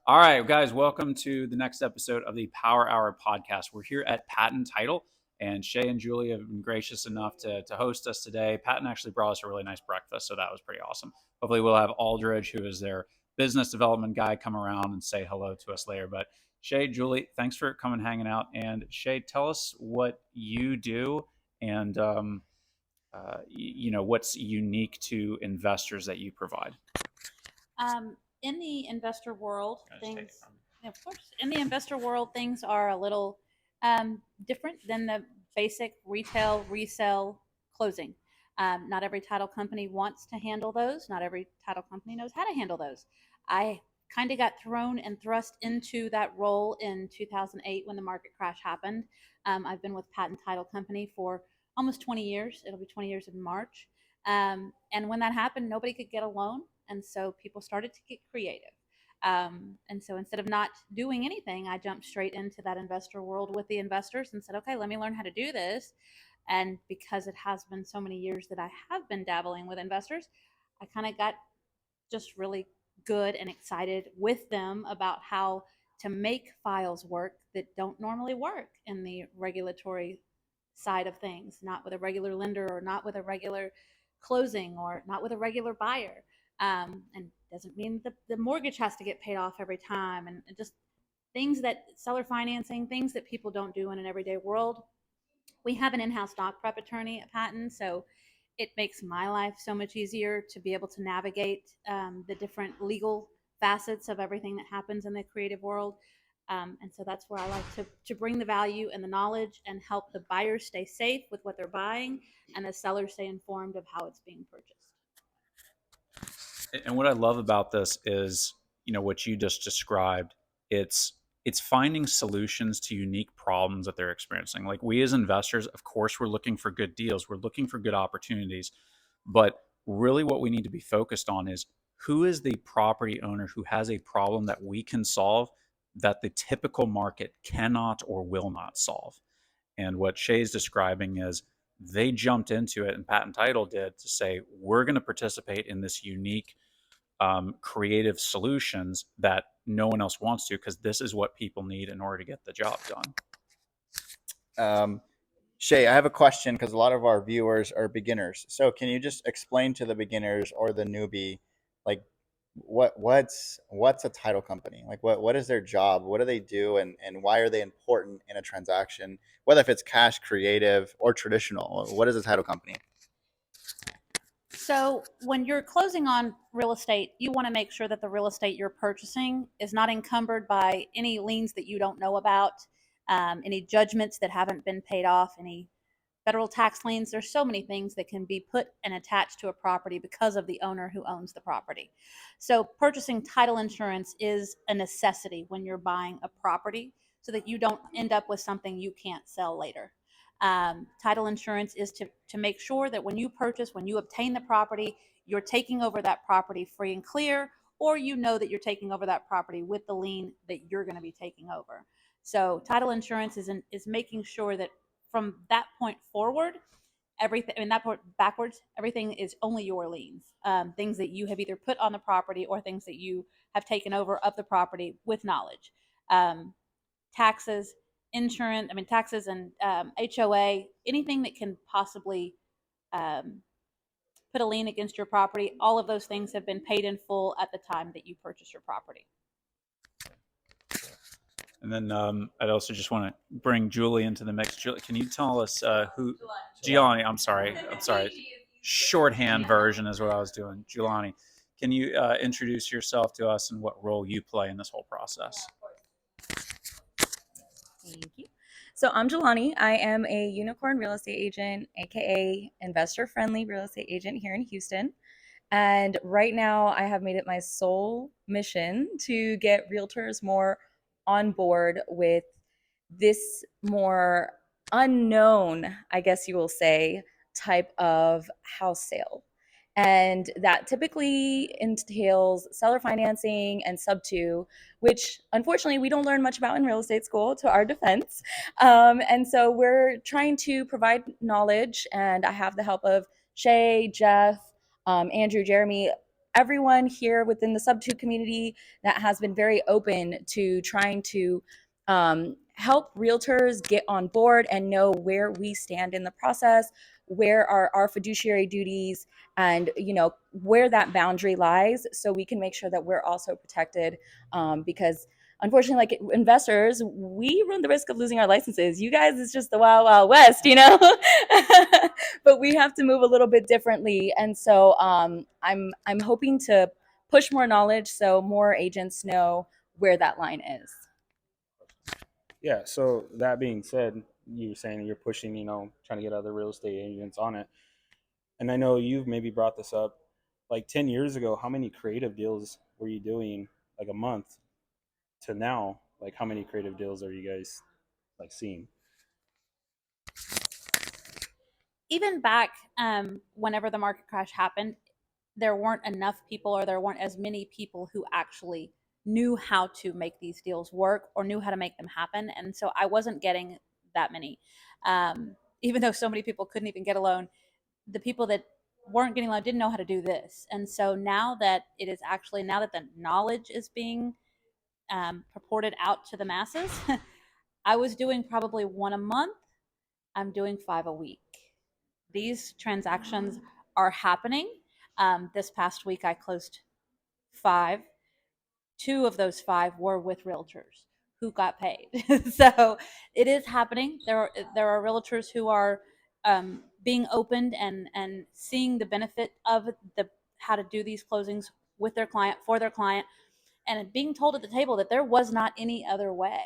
All right, guys, welcome to the next episode of the Power Hour podcast. We're here at Patten Title, and Shea and Julie have been gracious enough to host us today. Patten actually brought us a really nice breakfast, so that was pretty awesome. Hopefully, we'll have Aldridge, who is their business development guy, come around and say hello to us later. But Shea, Julie, thanks for coming, hanging out. And Shea, tell us what you do and what's unique to investors that you provide. In the investor world, of course, in the investor world, things are a little different than the basic retail, resell, closing. Not every title company wants to handle those. Not every title company knows how to handle those. I kind of got thrown and thrust into that role in 2008 when the market crash happened. I've been with Patten Title Company for almost 20 years. It'll be 20 years in March. And when that happened, nobody could get a loan. And so people started to get creative. And so instead of not doing anything, I jumped straight into that investor world with the investors and said, okay, let me learn how to do this. And because it has been so many years that I have been dabbling with investors, I kind of got just really good and excited with them about how to make files work that don't normally work in the regulatory side of things, not with a regular lender or not with a regular closing or not with a regular buyer. And doesn't mean the mortgage has to get paid off every time, and just things that seller financing, things that people don't do in an everyday world. We have an in-house doc prep attorney at Patten, so it makes my life so much easier to be able to navigate the different legal facets of everything that happens in the creative world. And so that's where I like to bring the value and the knowledge and help the buyers stay safe with what they're buying and the sellers stay informed of how it's being purchased. And what I love about this is, what you just described. It's finding solutions to unique problems that they're experiencing. Like, we as investors, of course, we're looking for good deals. We're looking for good opportunities. But really what we need to be focused on is who is the property owner who has a problem that we can solve that the typical market cannot or will not solve. And what Shea's describing is they jumped into it, and Patten Title did, to say, we're going to participate in this unique creative solutions that no one else wants to, because this is what people need in order to get the job done. Shea, I have a question because a lot of our viewers are beginners. So can you just explain to the beginners or the newbie, like what's a title company? Like what is their job? What do they do? And why are they important in a transaction? Whether if it's cash, creative, or traditional, what is a title company? So when you're closing on real estate, you want to make sure that the real estate you're purchasing is not encumbered by any liens that you don't know about, any judgments that haven't been paid off, any federal tax liens. There's so many things that can be put and attached to a property because of the owner who owns the property. So purchasing title insurance is a necessity when you're buying a property so that you don't end up with something you can't sell later. Title insurance is to make sure that when you purchase, when you obtain the property, you're taking over that property free and clear, or you know that you're taking over that property with the lien that you're going to be taking over. So title insurance is making sure that from that point forward, everything, I mean, that point backwards, everything is only your liens, things that you have either put on the property or things that you have taken over of the property with knowledge. Taxes, insurance, taxes and HOA, anything that can possibly put a lien against your property, all of those things have been paid in full at the time that you purchase your property. And then I'd also just want to bring Julie into the mix. Julie, can you tell us who? Giuliani. I'm sorry. Shorthand version is what I was doing. Giuliani, can you introduce yourself to us and what role you play in this whole process? Thank you. So I'm Jelani. I am a unicorn real estate agent, aka investor-friendly real estate agent here in Houston. And right now I have made it my sole mission to get realtors more on board with this more unknown, I guess you will say, type of house sale. And that typically entails seller financing and sub-2, which unfortunately we don't learn much about in real estate school, to our defense. And so we're trying to provide knowledge, and I have the help of Shea, Jeff, Andrew, Jeremy, everyone here within the Sub 2 community that has been very open to trying to help realtors get on board and know where we stand in the process, where are our fiduciary duties, and where that boundary lies, so we can make sure that we're also protected, because unfortunately, like investors, we run the risk of losing our licenses. You guys, it's just the wild, wild west, but we have to move a little bit differently. And so I'm hoping to push more knowledge so more agents know where that line is. Yeah. So that being said, you're saying you're pushing, trying to get other real estate agents on it. And I know you've maybe brought this up, like 10 years ago, how many creative deals were you doing, like a month to now? Like how many creative deals are you guys like seeing? Even back whenever the market crash happened, there weren't enough people, or there weren't as many people who actually knew how to make these deals work or knew how to make them happen. And so I wasn't getting that many. Even though so many people couldn't even get a loan, the people that weren't getting a loan didn't know how to do this. And so now that the knowledge is being purported out to the masses, I was doing probably one a month. I'm doing 5 a week. These transactions are happening. This past week, I closed 5. 2 of those 5 were with realtors who got paid. So it is happening. There are realtors who are being opened and seeing the benefit of how to do these closings with their client, for their client, and being told at the table that there was not any other way.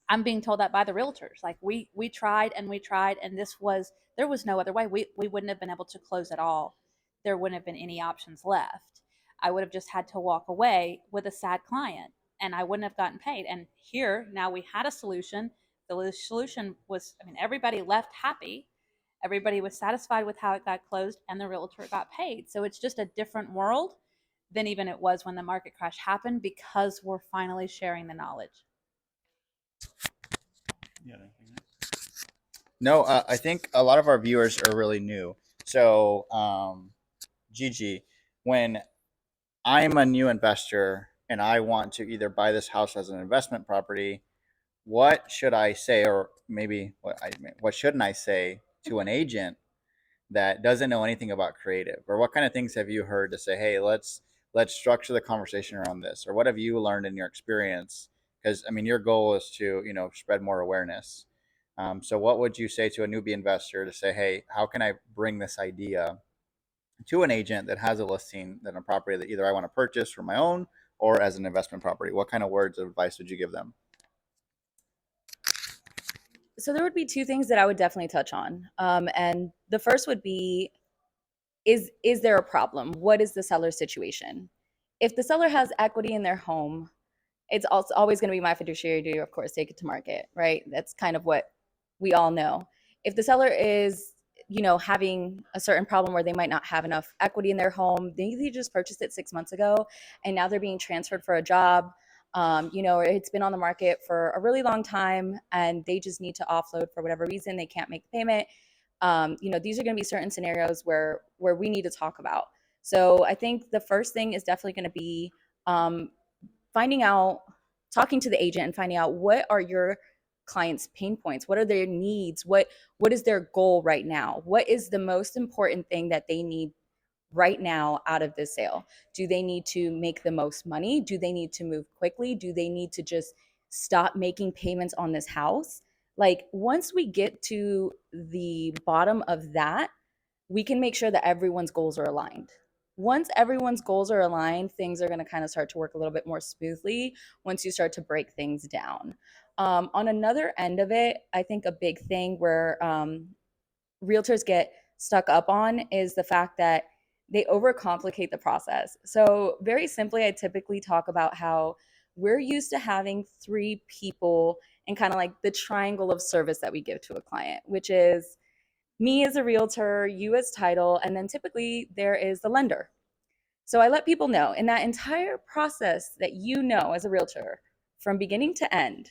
I'm being told that by the realtors. Like we tried and we tried, and there was no other way. We wouldn't have been able to close at all. There wouldn't have been any options left. I would have just had to walk away with a sad client, and I wouldn't have gotten paid. And here now we had a solution. The solution was, everybody left happy. Everybody was satisfied with how it got closed, and the realtor got paid. So it's just a different world than even it was when the market crash happened, because we're finally sharing the knowledge. Yeah. No, I think a lot of our viewers are really new. So, Gigi, when I'm a new investor and I want to either buy this house as an investment property, what should I say, or maybe what shouldn't I say to an agent that doesn't know anything about creative? Or what kind of things have you heard to say, hey, let's structure the conversation around this? Or what have you learned in your experience? Because your goal is to spread more awareness. So what would you say to a newbie investor to say, hey, how can I bring this idea to an agent that has a listing, that a property that either I want to purchase for my own or as an investment property? What kind of words of advice would you give them? So there would be 2 things that I would definitely touch on. And the first would be, is there a problem? What is the seller's situation? If the seller has equity in their home, it's also always going to be my fiduciary duty, of course, take it to market, right? That's kind of what we all know. If the seller is, having a certain problem where they might not have enough equity in their home, they just purchased it 6 months ago and now they're being transferred for a job, or it's been on the market for a really long time and they just need to offload for whatever reason, they can't make the payment. These are going to be certain scenarios where we need to talk about. So I think the first thing is definitely going to be talking to the agent and finding out, what are your clients' pain points? What are their needs? What is their goal right now? What is the most important thing that they need right now out of this sale? Do they need to make the most money? Do they need to move quickly? Do they need to just stop making payments on this house? Like, once we get to the bottom of that, we can make sure that everyone's goals are aligned. Once everyone's goals are aligned, things are going to kind of start to work a little bit more smoothly once you start to break things down. On another end of it, I think a big thing where realtors get stuck up on is the fact that they overcomplicate the process. So very simply, I typically talk about how we're used to having 3 people and kind of like the triangle of service that we give to a client, which is me as a realtor, you as title, and then typically there is the lender. So I let people know in that entire process that as a realtor, from beginning to end,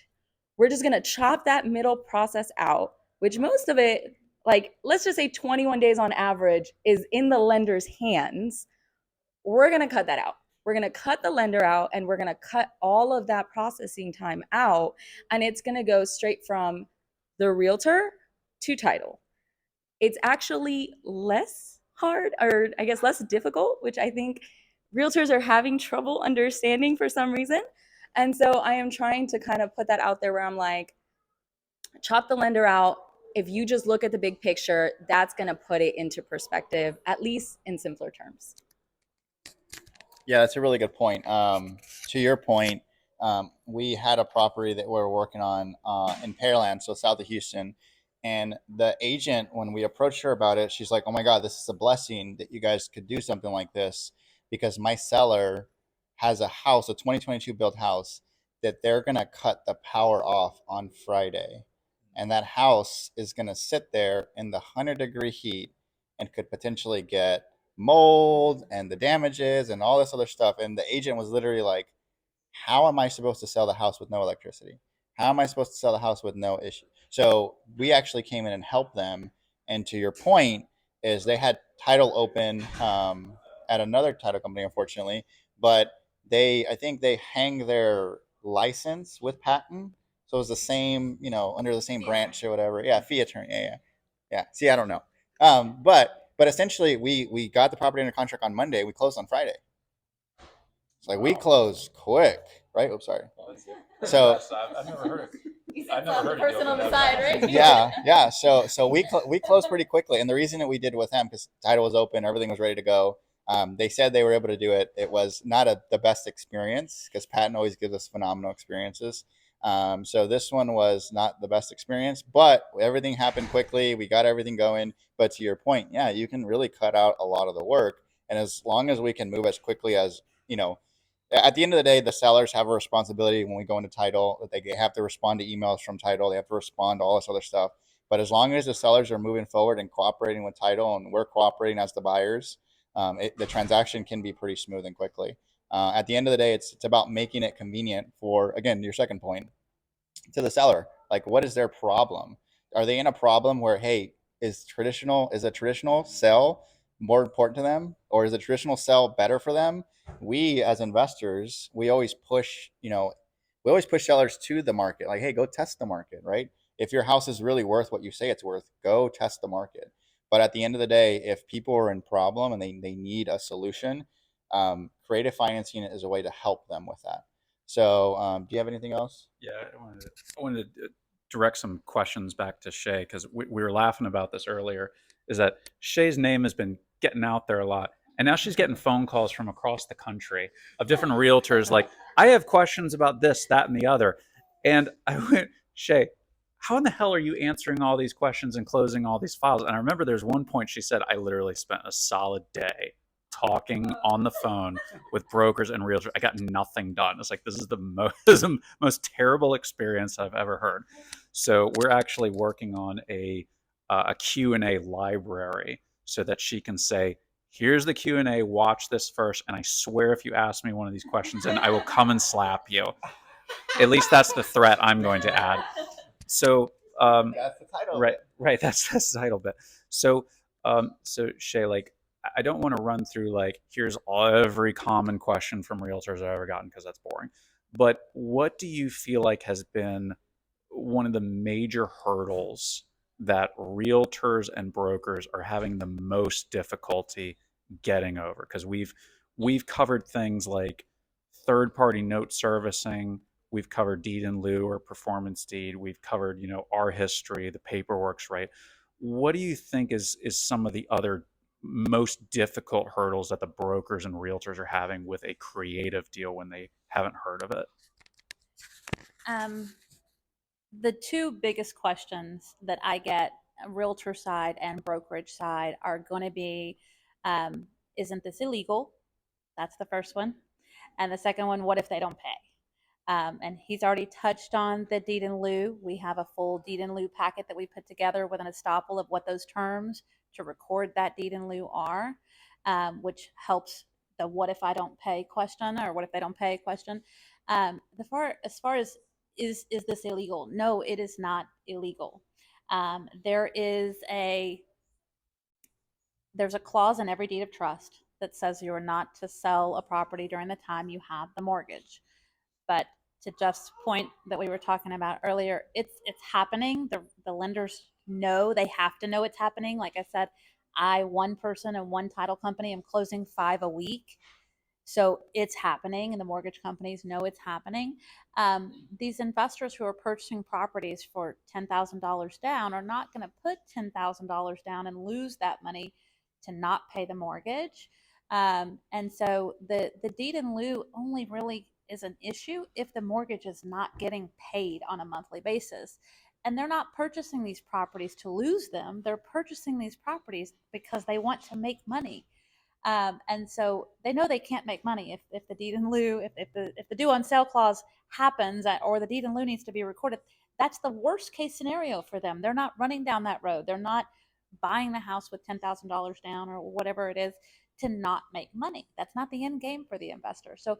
we're just going to chop that middle process out, which most of it, like let's just say 21 days on average, is in the lender's hands. we're going to cut that out. We're going to cut the lender out, and we're going to cut all of that processing time out. And it's going to go straight from the realtor to title. It's actually less hard, or I guess less difficult, which I think realtors are having trouble understanding for some reason. And so I am trying to kind of put that out there where I'm like, chop the lender out. If you just look at the big picture, that's going to put it into perspective, at least in simpler terms. Yeah, that's a really good point. To your point, we had a property that we were working on in Pearland, so south of Houston. And the agent, when we approached her about it, she's like, "Oh my God, this is a blessing that you guys could do something like this, because my seller has a house, a 2022 built house, that they're going to cut the power off on Friday. And that house is going to sit there in the 100-degree heat and could potentially get mold and the damages and all this other stuff." And the agent was literally like, "How am I supposed to sell the house with no electricity? How am I supposed to sell the house with no issue?" So we actually came in and helped them. And to your point, is they had title open at another title company, unfortunately, but I think they hang their license with Patten, so it was the same, under the same branch or whatever. Yeah, fee attorney. Yeah. See, I don't know. But essentially, we got the property under contract on Monday. We closed on Friday. It's like we closed quick, right? Oops, sorry. So I've never heard of I've never heard the person on the side, right? yeah. So we closed pretty quickly, and the reason that we did with them, because title was open, everything was ready to go. They said they were able to do it. It was not the best experience, because Patton always gives us phenomenal experiences. So this one was not the best experience, but everything happened quickly. We got everything going. But to your point, yeah, you can really cut out a lot of the work, and as long as we can move as quickly as at the end of the day, the sellers have a responsibility when we go into title, that they have to respond to emails from title. They have to respond to all this other stuff. But as long as the sellers are moving forward and cooperating with title, and we're cooperating as the buyers, the transaction can be pretty smooth and quickly. At the end of the day, it's about making it convenient for, again, your second point, to the seller. Like, what is their problem? Are they in a problem where, hey, is a traditional sell more important to them, or is a traditional sell better for them? We as investors, we always push sellers to the market. Like, hey, go test the market, right? If your house is really worth what you say it's worth, go test the market. But at the end of the day, if people are in problem and they need a solution, creative financing is a way to help them with that. So do you have anything else? Yeah, I wanted to direct some questions back to Shea, because we were laughing about this earlier, is that Shea's name has been getting out there a lot. And now she's getting phone calls from across the country of different realtors like, "I have questions about this, that, and the other." And I went, "Shea, how in the hell are you answering all these questions and closing all these files?" And I remember there's one point she said, "I literally spent a solid day talking on the phone with brokers and realtors. I got nothing done." It's like, this is the most terrible experience I've ever heard. So we're actually working on a Q&A library, so that she can say, "Here's the Q&A, watch this first, and I swear if you ask me one of these questions, and I will come and slap you." At least that's the threat I'm going to add. So That's the title. right, that's the title bit. So Shea, like, I don't want to run through like, here's every common question from realtors I've ever gotten, because that's boring. But what do you feel like has been one of the major hurdles that realtors and brokers are having the most difficulty getting over? Because we've covered things like third party note servicing, we've covered deed in lieu or performance deed, we've covered our history, the paperwork's right. What do you think is some of the other most difficult hurdles that the brokers and realtors are having with a creative deal when they haven't heard of it? The two biggest questions that I get, realtor side and brokerage side, are going to be, isn't this illegal? That's the first one. And the second one, what if they don't pay? And he's already touched on the deed in lieu. We have a full deed in lieu packet that we put together with an estoppel of what those terms to record that deed in lieu are, which helps the what if I don't pay question, or what if they don't pay question. As far as is this illegal? No, it is not illegal. There's a clause in every deed of trust that says you are not to sell a property during the time you have the mortgage. But to Jeff's point that we were talking about earlier, it's happening. The lenders know, they have to know it's happening. Like I said, one person and one title company, I'm closing 5 a week. So it's happening, and the mortgage companies know it's happening. These investors who are purchasing properties for $10,000 down are not going to put $10,000 down and lose that money to not pay the mortgage. And so the deed in lieu only really is an issue if the mortgage is not getting paid on a monthly basis. And they're not purchasing these properties to lose them. They're purchasing these properties because they want to make money. And so they know they can't make money if the deed in lieu, if the due on sale clause happens, or the deed in lieu needs to be recorded. That's the worst case scenario for them. They're not running down that road. They're not buying the house with $10,000 down or whatever it is to not make money. That's not the end game for the investor. So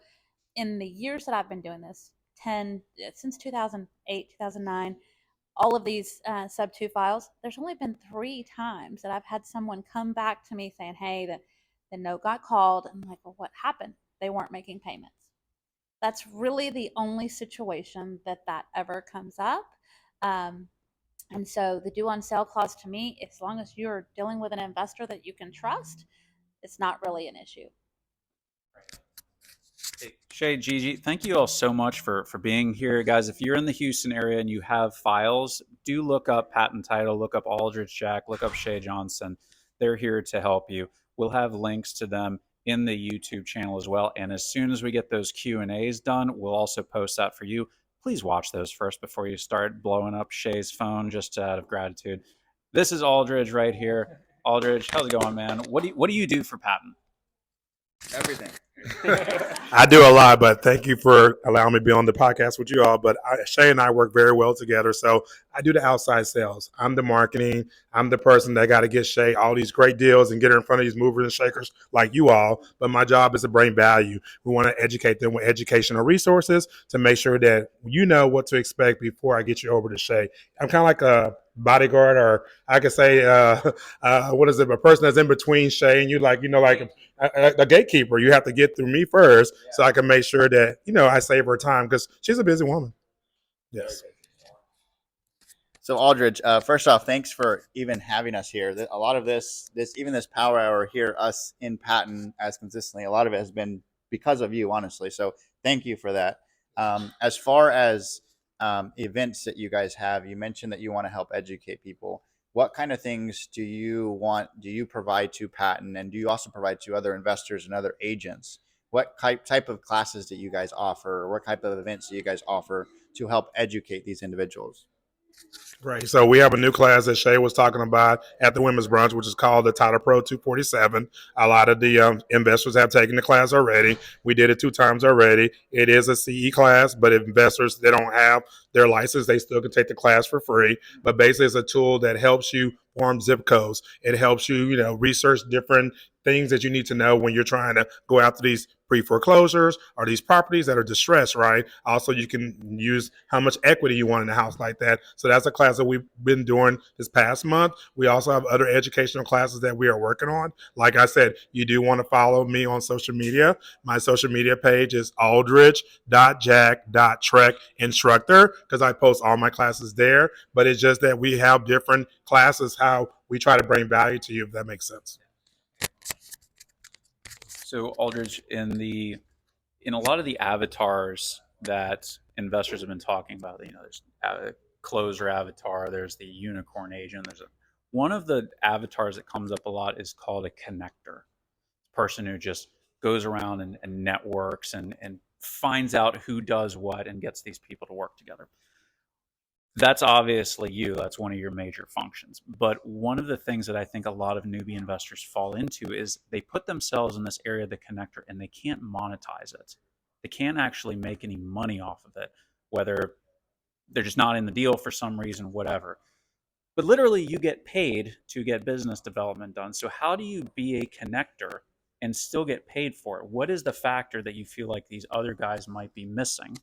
in the years that I've been doing this, since 2008, 2009, all of these sub 2 files, there's only been 3 times that I've had someone come back to me saying, hey, the note got called. And I'm like, well, what happened? They weren't making payments. That's really the only situation that ever comes up. And so the due on sale clause, to me, as long as you're dealing with an investor that you can trust, it's not really an issue. Shea, Gigi, thank you all so much for being here. Guys, if you're in the Houston area and you have files, do look up Patten Title, look up Aldridge Jack, look up Shea Johnson. They're here to help you. We'll have links to them in the YouTube channel as well. And as soon as we get those Q&As done, we'll also post that for you. Please watch those first before you start blowing up Shea's phone, just out of gratitude. This is Aldridge right here. Aldridge, how's it going, man? What do you do for Patten? Everything. I do a lot, but thank you for allowing me to be on the podcast with you all. But Shea and I work very well together. So I do the outside sales. I'm the marketing. I'm the person that got to get Shea all these great deals and get her in front of these movers and shakers like you all. But my job is to bring value. We want to educate them with educational resources to make sure that you know what to expect before I get you over to Shea. I'm kind of like a bodyguard, or I could say, what is it? A person that's in between Shea and you, like, like a gatekeeper. You have to get through me first, so I can make sure that I save her time because she's a busy woman. Yes. So Aldridge, first off, thanks for even having us here. A lot of this power hour here, us in Patten as consistently, a lot of it has been because of you, honestly. So thank you for that. As far as events that you guys have, you mentioned that you want to help educate people. What kind of things do you provide to Patten, and do you also provide to other investors and other agents? What type of classes do you guys offer, or what type of events do you guys offer to help educate these individuals? Right. So we have a new class that Shea was talking about at the Women's Brunch, which is called the Title Pro 247. A lot of the investors have taken the class already. We did it 2 times already. It is a CE class, but if investors, they don't have their license, they still can take the class for free. But basically, it's a tool that helps you form zip codes. It helps you, research different things that you need to know when you're trying to go after these pre-foreclosures or these properties that are distressed, right? Also, you can use how much equity you want in a house like that. So that's a class that we've been doing this past month. We also have other educational classes that we are working on. Like I said, you do want to follow me on social media. My social media page is aldridge.jack.trek instructor, because I post all my classes there. But it's just that we have different classes, how we try to bring value to you, if that makes sense. So Aldridge, in a lot of the avatars that investors have been talking about, there's a closer avatar, there's the unicorn agent, one of the avatars that comes up a lot is called a connector. A person who just goes around and networks and finds out who does what and gets these people to work together. That's obviously you. That's one of your major functions. But one of the things that I think a lot of newbie investors fall into is they put themselves in this area of the connector and they can't monetize it. They can't actually make any money off of it, whether they're just not in the deal for some reason, whatever. But literally, you get paid to get business development done. So how do you be a connector and still get paid for it? What is the factor that you feel like these other guys might be missing?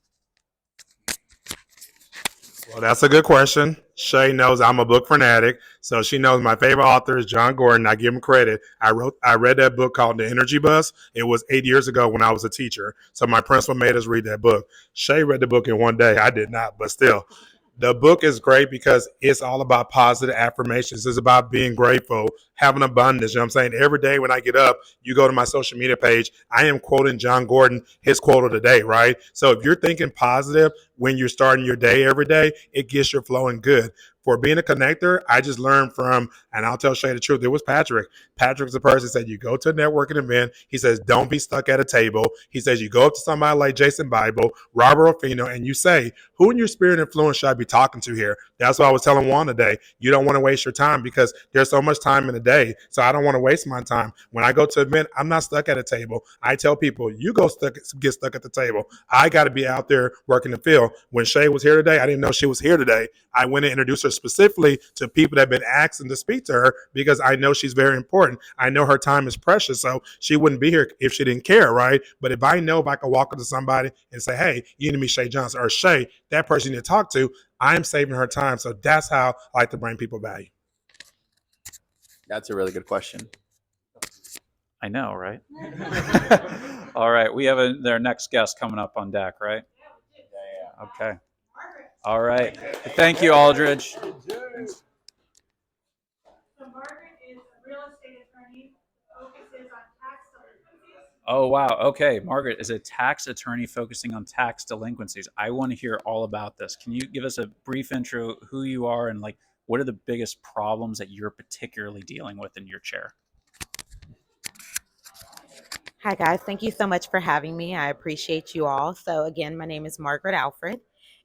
Well, that's a good question. Shay knows I'm a book fanatic, so she knows my favorite author is John Gordon. I give him credit. I read that book called The Energy Bus. It was 8 years ago when I was a teacher, so my principal made us read that book. Shay read the book in one day. I did not, but still, the book is great because it's all about positive affirmations. It's about being grateful, having abundance. You know what I'm saying? Every day when I get up, you go to my social media page, I am quoting John Gordon, his quote of the day, right? So if you're thinking positive when you're starting your day every day, it gets your flowing good. For being a connector, I just learned from, and I'll tell Shay the truth, it was Patrick. Patrick's the person that said, you go to a networking event. He says, don't be stuck at a table. He says, you go up to somebody like Jason Bible, Robert Rufino, and you say, who in your spirit influence should I be talking to here? That's what I was telling Juan today. You don't want to waste your time because there's so much time in the day. So I don't want to waste my time. When I go to an event, I'm not stuck at a table. I tell people, you get stuck at the table. I got to be out there working the field. When Shay was here today, I didn't know she was here today. I went and introduced her specifically to people that have been asking to speak to her because I know she's very important. I know her time is precious, so she wouldn't be here if she didn't care, right? But if I know if I could walk up to somebody and say, hey, you need to meet Shea Johnson, or Shay, that person you need to talk to, I'm saving her time. So that's how I like to bring people value. That's a really good question. I know, right? All right, we have their next guest coming up on deck, right? Yeah. Okay. All right. Thank you, Aldridge. So Margaret is a real estate attorney, focuses on tax delinquencies. Oh, wow. Okay. Margaret is a tax attorney focusing on tax delinquencies. I want to hear all about this. Can you give us a brief intro, who you are, and like what are the biggest problems that you're particularly dealing with in your chair? Hi, guys. Thank you so much for having me. I appreciate you all. So, again, my name is Margaret Alfred,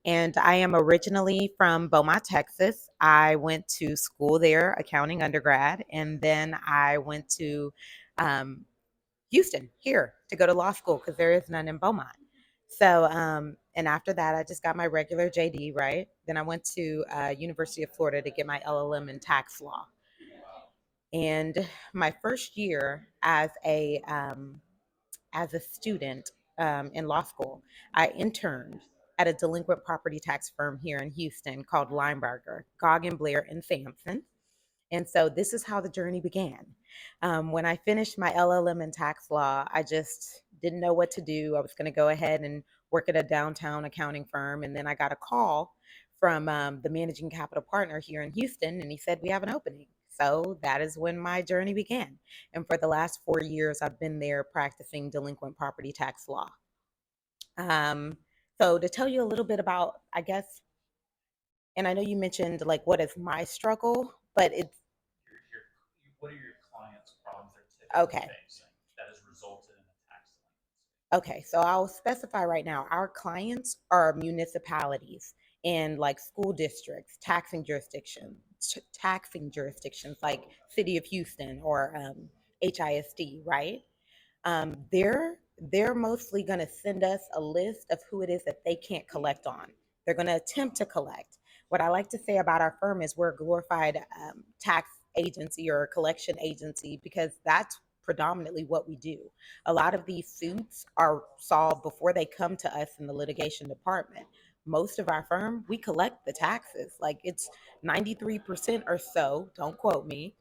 and I am originally from Beaumont, Texas. I went to school there, accounting undergrad, and then I went to um, Houston here to go to law school because there is none in Beaumont. So, and after that, I just got my regular JD, right? Then I went to University of Florida to get my LLM in tax law. And my first year as a student in law school, I interned at a delinquent property tax firm here in Houston called Lineberger, Goggin, Blair, and Sampson. And so this is how the journey began. When I finished my LLM in tax law, I just didn't know what to do. I was going to go ahead and work at a downtown accounting firm. And then I got a call from the managing capital partner here in Houston, and he said, we have an opening. So that is when my journey began. And for the last 4 years, I've been there practicing delinquent property tax law. So to tell you a little bit about, I guess, and I know you mentioned like what is my struggle, but it's What are your clients' problems they're typically okay. facing that has resulted in a tax delinquency? Okay, so I'll specify right now, our clients are municipalities and like school districts, taxing jurisdictions like City of Houston or HISD, right? They're mostly going to send us a list of who it is that they can't collect on. They're going to attempt to collect. What I like to say about our firm is we're a glorified tax agency or a collection agency because that's predominantly what we do. A lot of these suits are solved before they come to us in the litigation department. Most of our firm, we collect the taxes. Like it's 93% or so, don't quote me,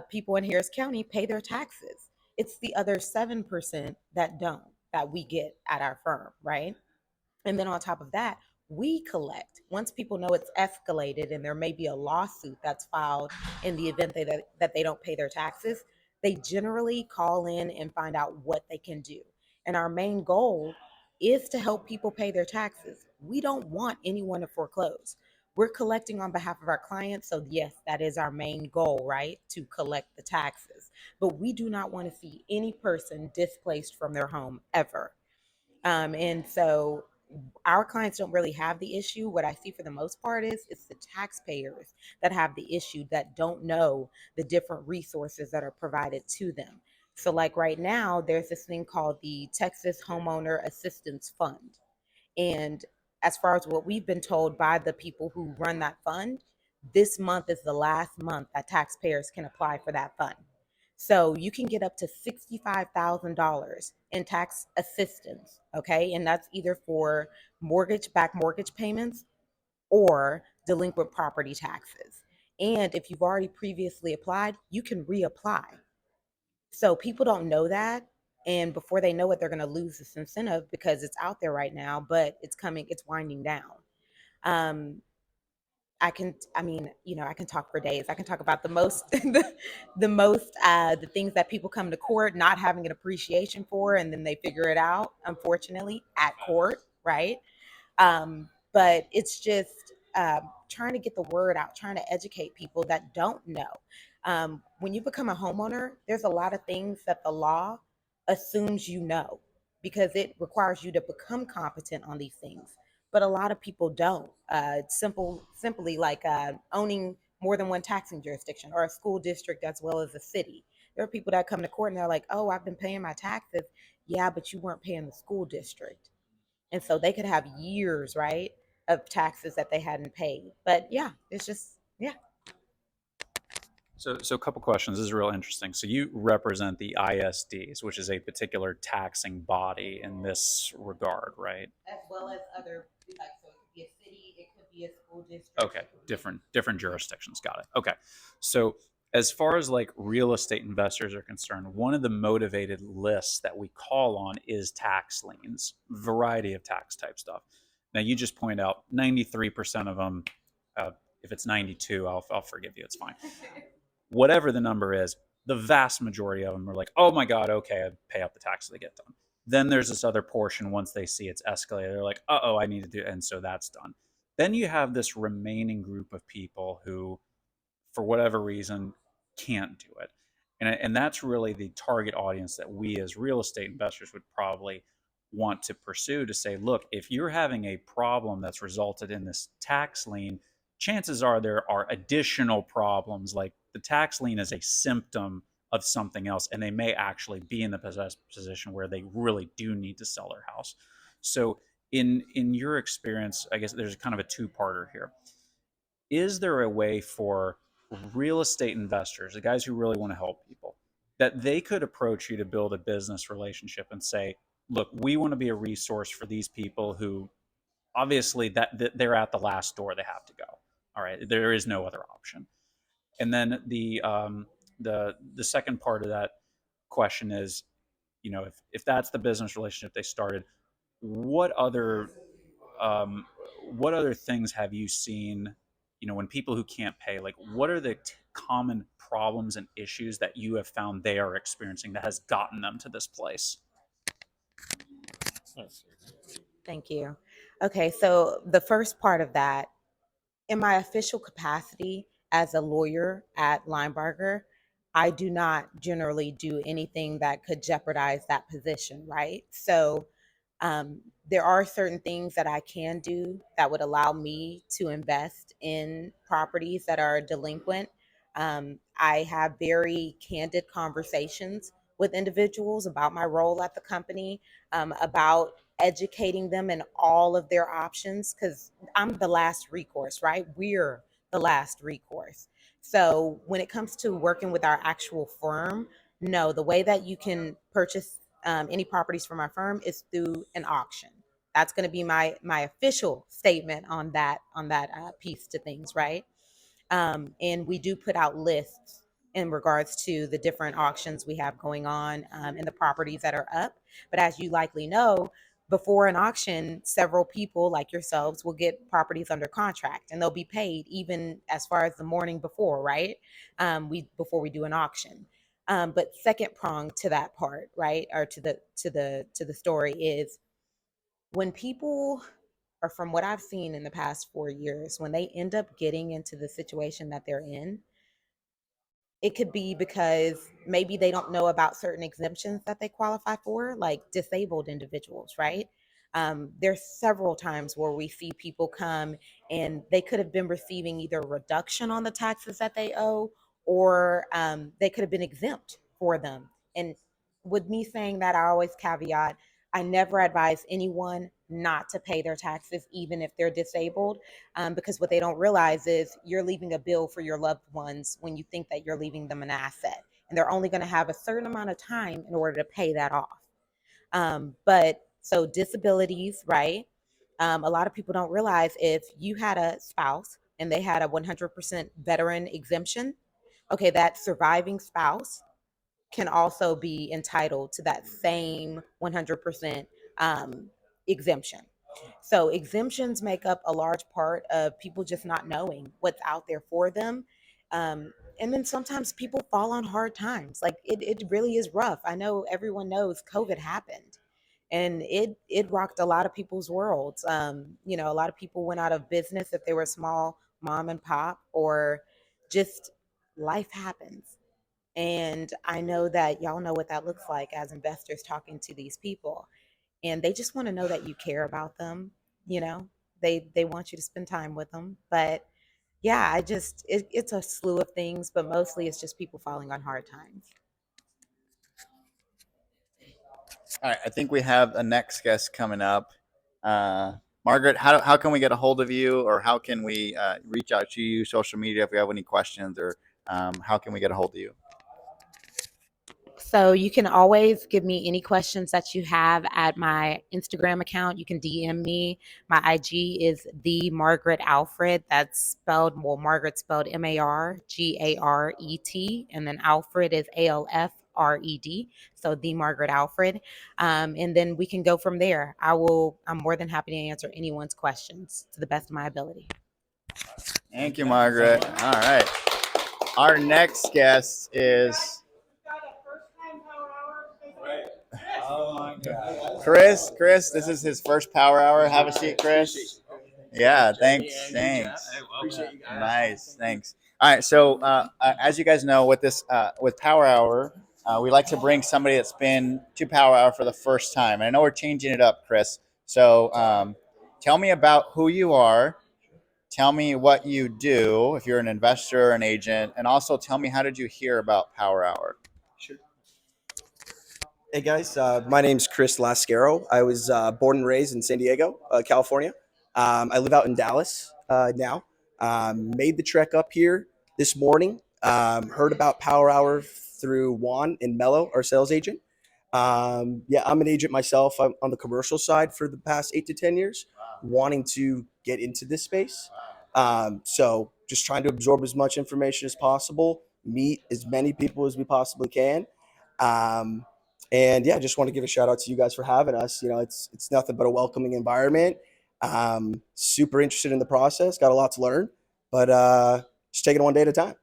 people in Harris County pay their taxes. It's the other 7% that don't, that we get at our firm, right? And then on top of that, we collect. Once people know it's escalated and there may be a lawsuit that's filed in the event that they don't pay their taxes, they generally call in and find out what they can do. And our main goal is to help people pay their taxes. We don't want anyone to foreclose. We're collecting on behalf of our clients. So, yes, that is our main goal, right? To collect the taxes. But we do not want to see any person displaced from their home ever. And so our clients don't really have the issue. What I see for the most part is it's the taxpayers that have the issue that don't know the different resources that are provided to them. So like right now, there's this thing called the Texas Homeowner Assistance Fund. And as far as what we've been told by the people who run that fund, this month is the last month that taxpayers can apply for that fund. So you can get up to $65,000 in tax assistance, okay? And that's either for mortgage payments or delinquent property taxes. And if you've already previously applied, you can reapply. So people don't know that. And before they know it, they're going to lose this incentive because it's out there right now, but it's winding down. Um, I can talk for days. I can talk about the most, the things that people come to court not having an appreciation for, and then they figure it out, unfortunately, at court, right? But it's just trying to get the word out, trying to educate people that don't know. When you become a homeowner, there's a lot of things that the law assumes you know because it requires you to become competent on these things. But a lot of people don't. Simply like owning more than one taxing jurisdiction or a school district as well as a city. There are people that come to court and they're like, "Oh, I've been paying my taxes." Yeah, but you weren't paying the school district, and so they could have years, right, of taxes that they hadn't paid. But yeah, it's just yeah. So a couple questions. This is real interesting. So you represent the ISDs, which is a particular taxing body in this regard, right? As well as other, like, so it could be a city, it could be a school district. Okay, different jurisdictions. Got it. Okay, so as far as like real estate investors are concerned, one of the motivated lists that we call on is tax liens, variety of tax type stuff. Now you just point out 93% of them. If it's 92, I'll forgive you. It's fine. Whatever the number is, the vast majority of them are like, oh my God, okay, I pay up the taxes they get done. Then there's this other portion, once they see it's escalated, they're like, oh, I need to do it. And so that's done. Then you have this remaining group of people who, for whatever reason, can't do it. And that's really the target audience that we as real estate investors would probably want to pursue to say, look, if you're having a problem that's resulted in this tax lien, chances are there are additional problems. Like the tax lien is a symptom of something else, and they may actually be in the position where they really do need to sell their house. So in your experience, I guess there's kind of a two-parter here. Is there a way for real estate investors, the guys who really want to help people, that they could approach you to build a business relationship and say, look, we want to be a resource for these people who obviously that they're at the last door, they have to go. All right, there is no other option. And then the second part of that question is, if that's the business relationship they started, what other what other things have you seen, when people who can't pay, like what are the common problems and issues that you have found they are experiencing that has gotten them to this place? Thank you. Okay, so the first part of that, in my official capacity as a lawyer at Linebarger, I do not generally do anything that could jeopardize that position, right? So there are certain things that I can do that would allow me to invest in properties that are delinquent. I have very candid conversations with individuals about my role at the company, about educating them in all of their options, because I'm the last recourse, right? We're the last recourse. So when it comes to working with our actual firm, no, the way that you can purchase any properties from our firm is through an auction. That's going to be my official statement on that piece to things, right? And we do put out lists in regards to the different auctions we have going on and the properties that are up. But as you likely know, before an auction, several people like yourselves will get properties under contract, and they'll be paid even as far as the morning before, right? Before we do an auction. But second prong to that part, right, or to the story is when people, or from what I've seen in the past 4 years, when they end up getting into the situation that they're in, it could be because maybe they don't know about certain exemptions that they qualify for, like disabled individuals, right? There's several times where we see people come and they could have been receiving either a reduction on the taxes that they owe, or they could have been exempt for them. And with me saying that, I always caveat, I never advise anyone not to pay their taxes, even if they're disabled, because what they don't realize is you're leaving a bill for your loved ones when you think that you're leaving them an asset. And they're only going to have a certain amount of time in order to pay that off. But so disabilities, right? A lot of people don't realize if you had a spouse and they had a 100% veteran exemption, okay, that surviving spouse can also be entitled to that same 100% exemption. So exemptions make up a large part of people just not knowing what's out there for them. And then sometimes people fall on hard times. Like it really is rough. I know everyone knows COVID happened and it rocked a lot of people's worlds. A lot of people went out of business if they were small mom and pop, or just life happens. And I know that y'all know what that looks like as investors talking to these people. And they just want to know that you care about them. You know, they want you to spend time with them. But yeah, it's a slew of things, but mostly it's just people falling on hard times. All right, I think we have a next guest coming up. Margaret, how can we get a hold of you, or how can we reach out to you, social media, if we have any questions, or how can we get a hold of you? So you can always give me any questions that you have at my Instagram account. You can DM me. My IG is the Margaret Alfred. That's spelled, well, Margaret spelled Margaret, and then Alfred is Alfred. So the Margaret Alfred. And then we can go from there. I'm more than happy to answer anyone's questions to the best of my ability. Thank you, Margaret. All right. Our next guest is Chris. Chris, this is his first power hour. Have a seat, Chris. Yeah, thanks. Nice, thanks. All right, so as you guys know, with Power Hour, we like to bring somebody that's been to Power Hour for the first time. And I know we're changing it up, Chris. So tell me about who you are. Tell me what you do if you're an investor or an agent, and also tell me, how did you hear about Power Hour? Sure. Hey guys, my name's Chris Lascaro. I was born and raised in San Diego, California. I live out in Dallas now. Made the trek up here this morning. Heard about Power Hour through Juan and Mello, our sales agent. Yeah, I'm an agent myself. I'm on the commercial side for the past 8 to 10 years, wanting to get into this space. So just trying to absorb as much information as possible, meet as many people as we possibly can. And yeah, just want to give a shout out to you guys for having us. You know, it's nothing but a welcoming environment. Super interested in the process, got a lot to learn, but just taking it one day at a time.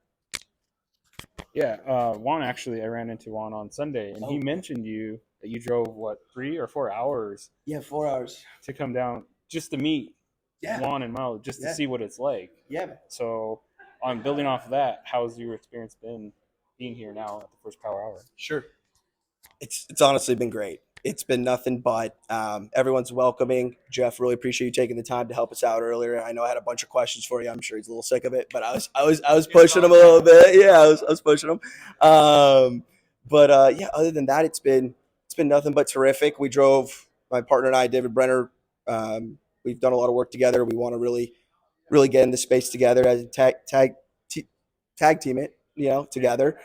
Yeah, Juan, actually, I ran into Juan on Sunday, and he mentioned that you drove, 3 or 4 hours? Yeah, 4 hours. To come down just to meet Juan and Mo, just to see what it's like. Yeah. So, on building off of that, how's your experience been being here now at the first Power Hour? Sure. It's honestly been great. It's been nothing but everyone's welcoming. Jeff, really appreciate you taking the time to help us out earlier. I know I had a bunch of questions for you. I'm sure he's a little sick of it, but I was pushing him a little bit. Yeah, I was pushing him. Yeah, other than that, it's been nothing but terrific. We drove, my partner and I, David Brenner. We've done a lot of work together. We want to really get in the space together as a tag team it, together.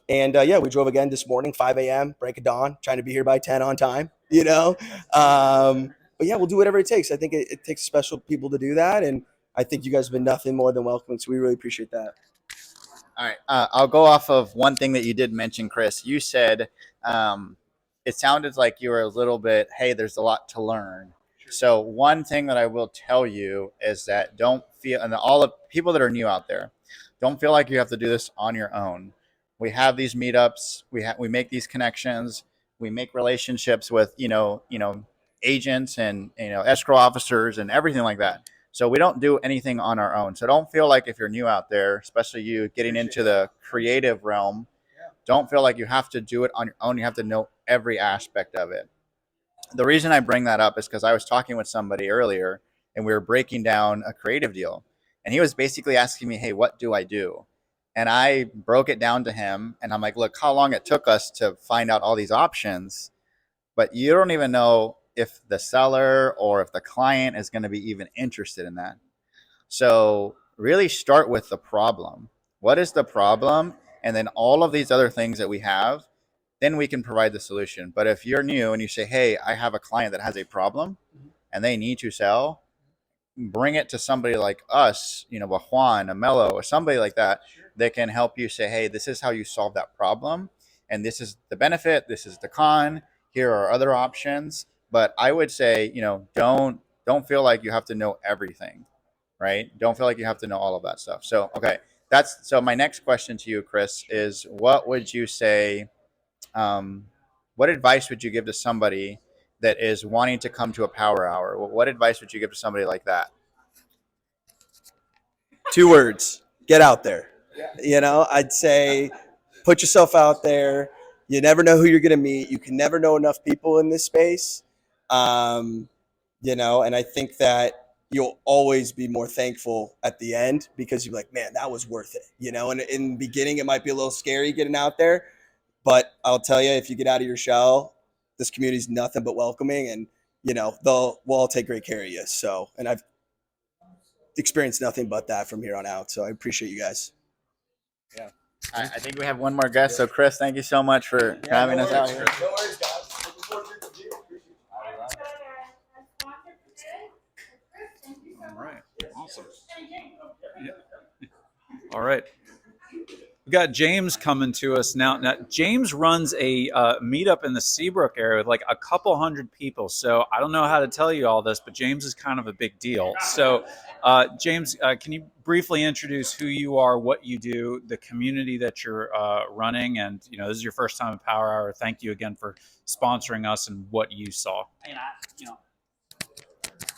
Yeah, we drove again this morning, 5 a.m., break of dawn, trying to be here by 10 on time, But yeah, we'll do whatever it takes. I think it takes special people to do that. And I think you guys have been nothing more than welcoming. So we really appreciate that. All right. I'll go off of one thing that you did mention, Chris. You said it sounded like you were a little bit, hey, there's a lot to learn. So one thing that I will tell you is that don't feel, and all the people that are new out there, don't feel like you have to do this on your own. We have these meetups. We make these connections. We make relationships with agents and escrow officers and everything like that. So we don't do anything on our own. So don't feel like if you're new out there, especially you getting into the creative realm, don't feel like you have to do it on your own. You have to know every aspect of it. The reason I bring that up is because I was talking with somebody earlier and we were breaking down a creative deal. And he was basically asking me, hey, what do I do? And I broke it down to him and I'm like, look, how long it took us to find out all these options, but you don't even know if the seller or if the client is going to be even interested in that. So really start with the problem. What is the problem? And then all of these other things that we have, then we can provide the solution. But if you're new and you say, hey, I have a client that has a problem and they need to sell, bring it to somebody like us, a Juan, a Mello, or somebody like that that can help you say, hey, this is how you solve that problem, and this is the benefit, this is the con, here are other options. But I would say, don't feel like you have to know everything, right? Don't feel like you have to know all of that stuff. So okay, so my next question to you, Chris, is what would you say, what advice would you give to somebody that is wanting to come to a power hour? What advice would you give to somebody like that? 2 words: get out there. I'd say put yourself out there. You never know who you're going to meet. You can never know enough people in this space. And I think that you'll always be more thankful at the end, because you're like, man, that was worth it. And in the beginning, it might be a little scary getting out there, but I'll tell you, if you get out of your shell, this community is nothing but welcoming, and we'll all take great care of you. So, and I've experienced nothing but that from here on out. So I appreciate you guys. Yeah. I think we have one more guest. So Chris, thank you so much for having us out here. No worries, guys. Looking forward to the deal. All right. Awesome. Yeah. All right. We got James coming to us now. Now, James runs a meetup in the Seabrook area with like a couple hundred people. So I don't know how to tell you all this, but James is kind of a big deal. So James, can you briefly introduce who you are, what you do, the community that you're running, and this is your first time at Power Hour. Thank you again for sponsoring us and what you saw. And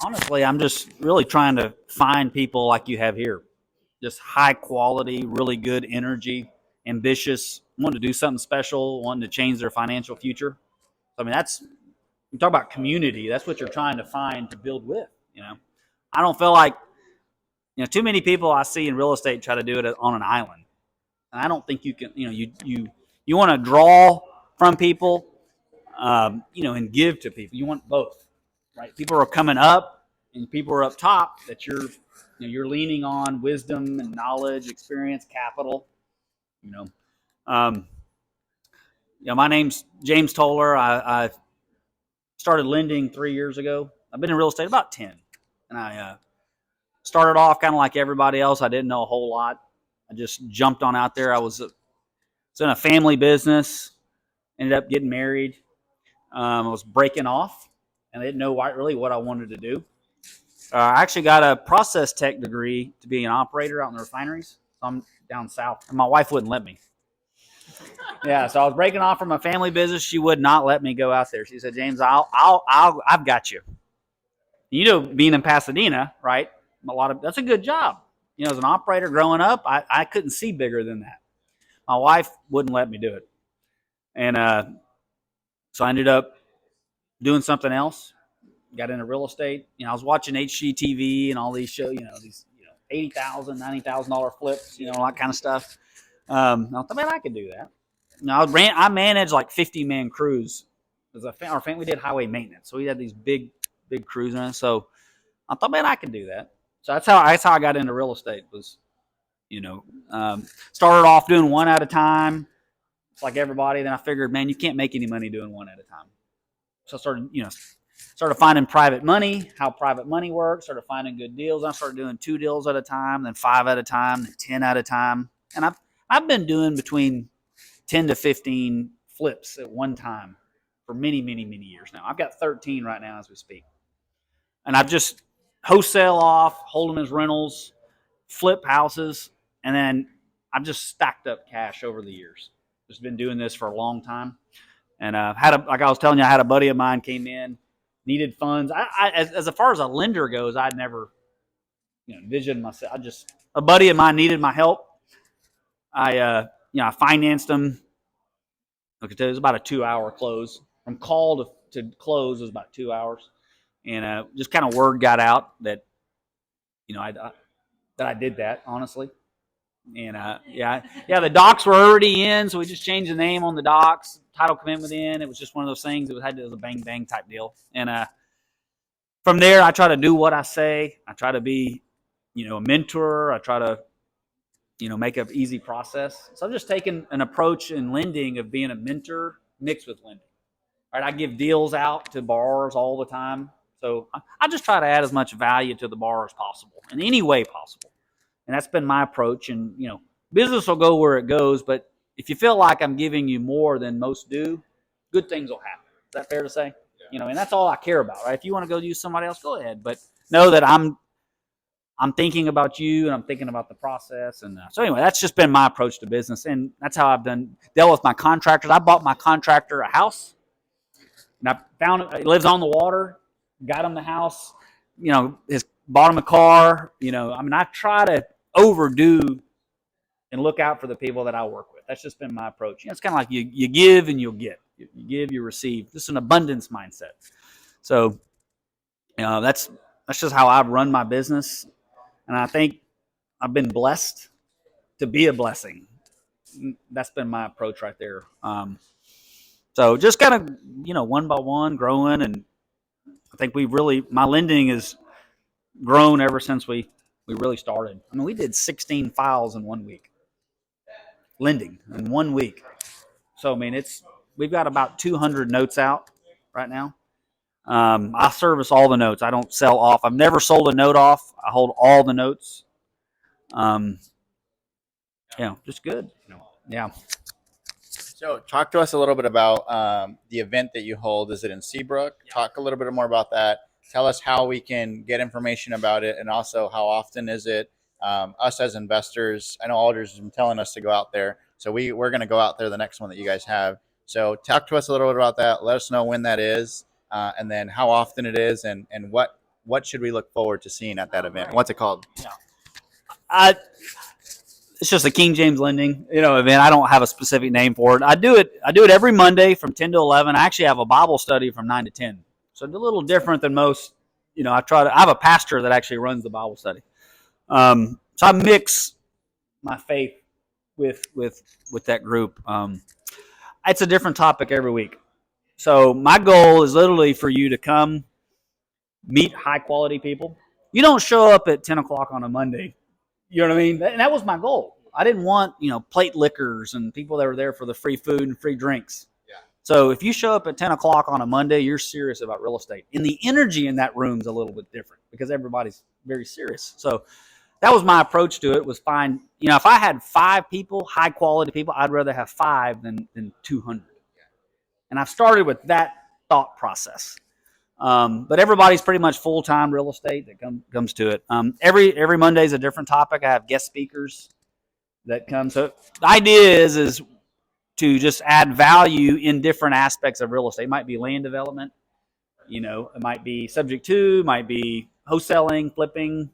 honestly, I'm just really trying to find people like you have here. Just high quality, really good energy, ambitious, wanting to do something special, wanting to change their financial future. So, I mean, you talk about community. That's what you're trying to find to build with. I don't feel like, too many people I see in real estate try to do it on an island. And I don't think you can, you want to draw from people, and give to people. You want both, right? People are coming up and people are up top that you're leaning on wisdom and knowledge, experience, capital. My name's James Toller. I started lending 3 years ago. I've been in real estate about 10, and I started off kind of like everybody else. I didn't know a whole lot. I just jumped on out there. I was in a family business. Ended up getting married. I was breaking off, and I didn't know really what I wanted to do. I actually got a process tech degree to be an operator out in the refineries. So I'm down south, and my wife wouldn't let me. Yeah, so I was breaking off from my family business. She would not let me go out there. She said, "James, I've got you." Being in Pasadena, right? That's a good job. As an operator growing up, I couldn't see bigger than that. My wife wouldn't let me do it, and so I ended up doing something else. Got into real estate. I was watching HGTV and all these shows, these $80,000, $90,000 flips, all that kind of stuff. I thought, man, I could do that. I managed like 50-man crews. Our family did highway maintenance, so we had these big crews in it. So I thought, man, I could do that. So that's how I got into real estate. Was started off doing one at a time, it's like everybody. Then I figured, man, you can't make any money doing one at a time. So I started finding private money, how private money works, started finding good deals. I started doing 2 deals at a time, then 5 at a time, then 10 at a time. And I've been doing between 10 to 15 flips at one time for many, many, many years now. I've got 13 right now as we speak. And I've just wholesale off, hold them as rentals, flip houses, and then I've just stacked up cash over the years. Just been doing this for a long time. And like I was telling you, I had a buddy of mine came in, needed funds. As far as a lender goes, I'd never, envisioned myself. A buddy of mine needed my help. I financed him. It was about a 2-hour close. From call to close was about 2 hours, and just kind of word got out that, that I did that, honestly. And the docs were already in, so we just changed the name on the docs. Title commitment in. It was just one of those things. It was a bang bang type deal. And from there, I try to do what I say. I try to be, a mentor. I try to, make an easy process. So I'm just taking an approach in lending of being a mentor mixed with lending. All right, I give deals out to borrowers all the time. So I just try to add as much value to the borrower as possible in any way possible. And that's been my approach. And, business will go where it goes, but if you feel like I'm giving you more than most do, good things will happen. Is that fair to say? And that's all I care about, right? If you want to go use somebody else, go ahead. But know that I'm thinking about you and I'm thinking about the process. And so anyway, that's just been my approach to business. And that's how I've dealt with my contractors. I bought my contractor a house, and I found it lives on the water, got him the house, bought him a car. I try to overdo and look out for the people that I work with. That's just been my approach. It's kind of like you give and you'll get. You give, you receive. Just an abundance mindset. So, that's just how I've run my business. And I think I've been blessed to be a blessing. That's been my approach right there. So just kind of, one by one growing. And I think my lending has grown ever since we really started. We did 16 files in 1 week. Lending in 1 week. So, we've got about 200 notes out right now. I service all the notes. I don't sell off. I've never sold a note off. I hold all the notes. Just good. Yeah. So talk to us a little bit about the event that you hold. Is it in Seabrook? Talk a little bit more about that. Tell us how we can get information about it, and also how often is it? Us as investors, I know Aldridge has been telling us to go out there, so we're going to go out there the next one that you guys have. So talk to us a little bit about that. Let us know when that is, and then how often it is, and what should we look forward to seeing at that event? What's it called? It's just a King James Lending, event. I don't have a specific name for it. I do it every Monday from 10 to 11. I actually have a Bible study from 9 to 10. So it's a little different than most. I have a pastor that actually runs the Bible study. So I mix my faith with that group. It's a different topic every week. So my goal is literally for you to come meet high quality people. You don't show up at 10 o'clock on a Monday. You know what I mean? And that was my goal. I didn't want, plate liquors and people that were there for the free food and free drinks. Yeah. So if you show up at 10 o'clock on a Monday, you're serious about real estate. And the energy in that room is a little bit different because everybody's very serious. So that was my approach to it, was find, if I had 5 people, high quality people, I'd rather have 5 than 200. And I've started with that thought process. But everybody's pretty much full-time real estate that comes to it. Every Monday is a different topic. I have guest speakers that come. So the idea is to just add value in different aspects of real estate. It might be land development. It might be subject to, might be wholesaling, flipping,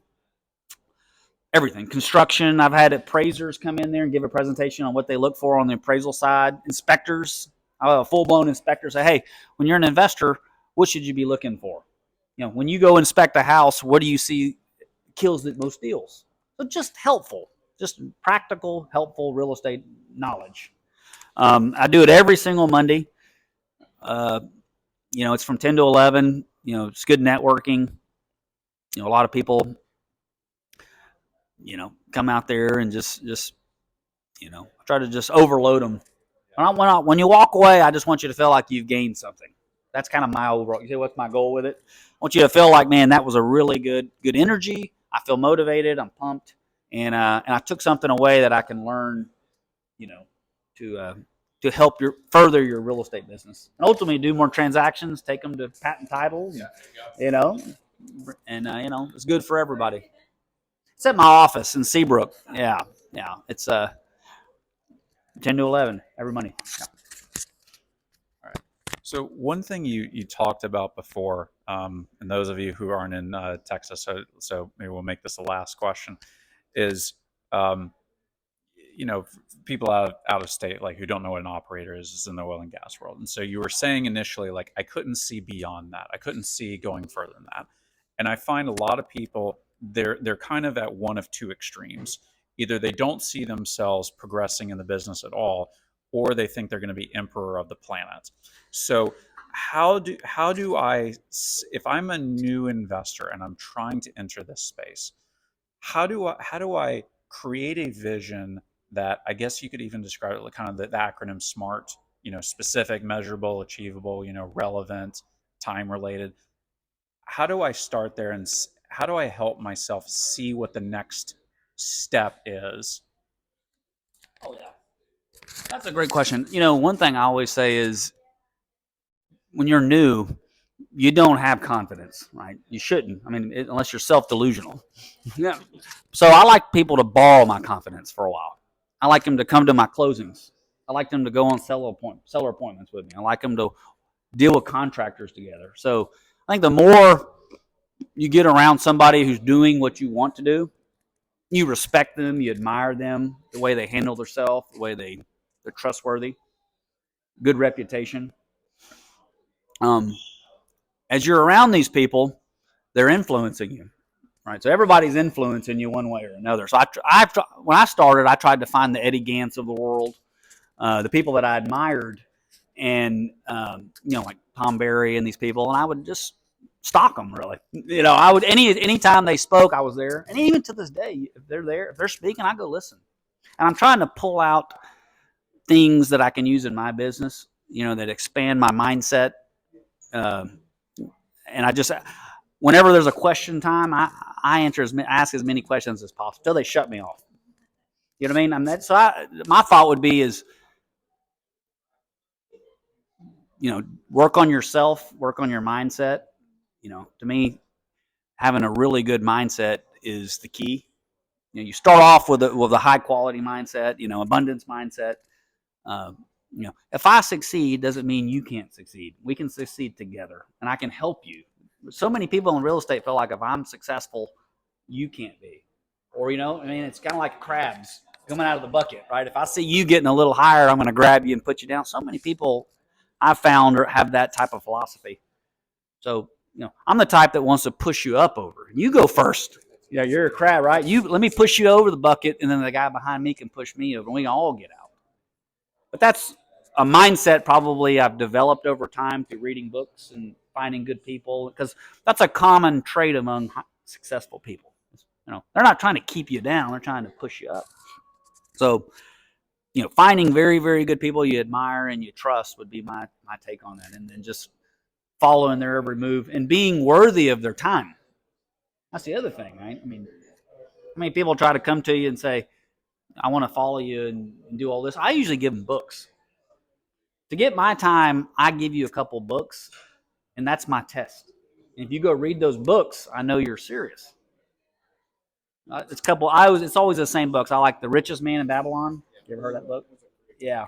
everything. Construction. I've had appraisers come in there and give a presentation on what they look for on the appraisal side. Inspectors. I have a full-blown inspector say, hey, when you're an investor, what should you be looking for? When you go inspect a house, what do you see kills most deals? So just helpful, just practical, helpful real estate knowledge. I do it every single Monday. It's from 10 to 11. It's good networking. A lot of people, come out there and just try to just overload them. When you walk away, I just want you to feel like you've gained something. That's kind of my overall. You see, what's my goal with it? I want you to feel like, man, that was a really good energy. I feel motivated. I'm pumped, and I took something away that I can learn, to help further your real estate business, and ultimately do more transactions, take them to Patten Title, and it's good for everybody. It's at my office in Seabrook. Yeah. It's 10 to 11 every Monday. Yeah. So one thing you talked about before, and those of you who aren't in Texas, so maybe we'll make this the last question, is people out of state, like, who don't know what an operator is in the oil and gas world. And so you were saying initially, like, I couldn't see beyond that. I couldn't see going further than that. And I find a lot of people, they're kind of at one of two extremes. Either they don't see themselves progressing in the business at all, or they think they're going to be emperor of the planet. So how do I, if I'm a new investor and I'm trying to enter this space, how do I create a vision that, I guess you could even describe it like kind of the acronym SMART, specific, measurable, achievable, relevant, time related. how do I start there, and how do I help myself see what the next step is? Oh yeah, that's a great question. You know, one thing I always say is when you're new, you don't have confidence, right? You shouldn't. I mean, unless you're self-delusional. Yeah. So I like people to borrow my confidence for a while. I like them to come to my closings. I like them to go on seller appointments with me. I like them to deal with contractors together. So I think the more you get around somebody who's doing what you want to do, you respect them, you admire them, the way they handle themselves, the way they're trustworthy, good reputation. As you're around these people, they're influencing you, right? So everybody's influencing you one way or another. So when I started, I tried to find the Eddie Gants of the world, the people that I admired, and like Tom Berry and these people, and I would just stalk them. Really, I would anytime they spoke, I was there, and even to this day, if they're there, if they're speaking, I go listen. And I'm trying to pull out things that I can use in my business, that expand my mindset. And I just, whenever there's a question time, I ask as many questions as possible till they shut me off. You know what I mean? My thought would be is, work on yourself, work on your mindset. To me, having a really good mindset is the key. You start off with a high quality mindset, abundance mindset. If I succeed, doesn't mean you can't succeed. We can succeed together, and I can help you. So many people in real estate feel like if I'm successful, you can't be. Or, it's kind of like crabs coming out of the bucket, right? If I see you getting a little higher, I'm going to grab you and put you down. So many people I've found have that type of philosophy. So, I'm the type that wants to push you up over. You go first. Yeah, you're a crab, right? Let me push you over the bucket, and then the guy behind me can push me over, and we can all get out. But that's a mindset probably I've developed over time through reading books and finding good people, because that's a common trait among successful people. They're not trying to keep you down. They're trying to push you up. So, finding very, very good people you admire and you trust would be my take on that. And then just following their every move and being worthy of their time. That's the other thing, right? I mean, how many people try to come to you and say, I want to follow you and do all this? I usually give them books. To get my time, I give you a couple books, and that's my test. And if you go read those books, I know you're serious. It's always the same books. I like The Richest Man in Babylon. You ever heard that book? Yeah.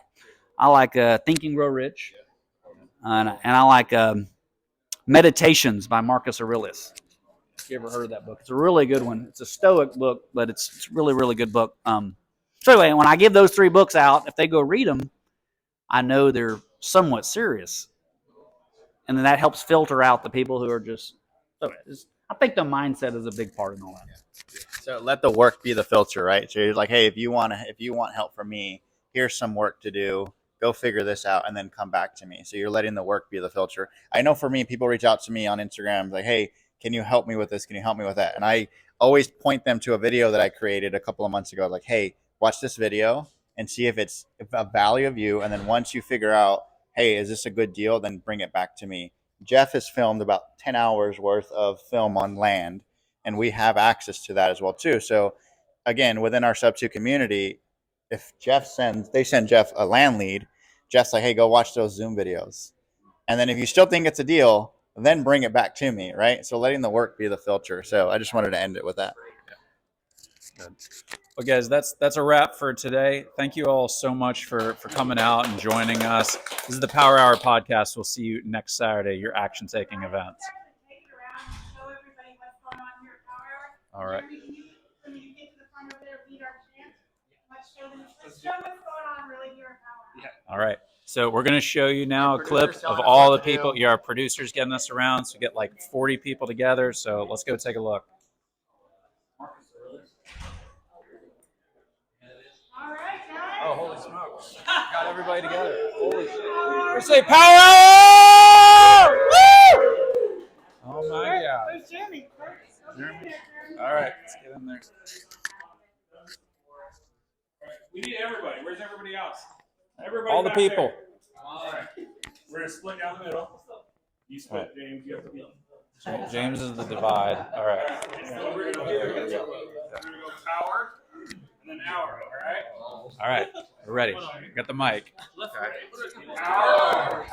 I like Think and Grow Rich. And I like Meditations by Marcus Aurelius. You ever heard of that book? It's a really good one. It's a Stoic book, but it's really, really good book. So anyway, when I give those 3 books out, if they go read them, I know they're somewhat serious. And then that helps filter out the people who are just. I think the mindset is a big part in all that. So let the work be the filter, right? So you're like, hey, if you want help from me, here's some work to do. Go figure this out, and then come back to me. So you're letting the work be the filter. I know for me, people reach out to me on Instagram like, hey, can you help me with this? Can you help me with that? And I always point them to a video that I created a couple of months ago. Like, hey, watch this video and see if it's a value of you. And then once you figure out, hey, is this a good deal? Then bring it back to me. Jeff has filmed about 10 hours worth of film on land, and we have access to that as well too. So again, within our Sub 2 community, if they send Jeff a land lead, Jeff's like, hey, go watch those Zoom videos. And then if you still think it's a deal, then bring it back to me, right? So letting the work be the filter. So I just wanted to end it with that. Good. Well, guys, that's a wrap for today. Thank you all so much for coming out and joining us. This is the Power Hour podcast. We'll see you next Saturday, your action-taking events. All right. All right. So we're going to show you now a clip of all the people. Our producer's getting us around. So get like 40 people together. So let's go take a look. Oh, holy smokes. Got everybody together. Holy shit. We say power hour! Woo! Oh my God. Where's Jeremy? All right, let's get in there. We need everybody. Where's everybody else? Everybody. All the people. All right. We're going to split down the middle. You split, James. You have to be James is the divide. All right. We're gonna go power and then hour. All right. We're ready. Got the mic. Hour.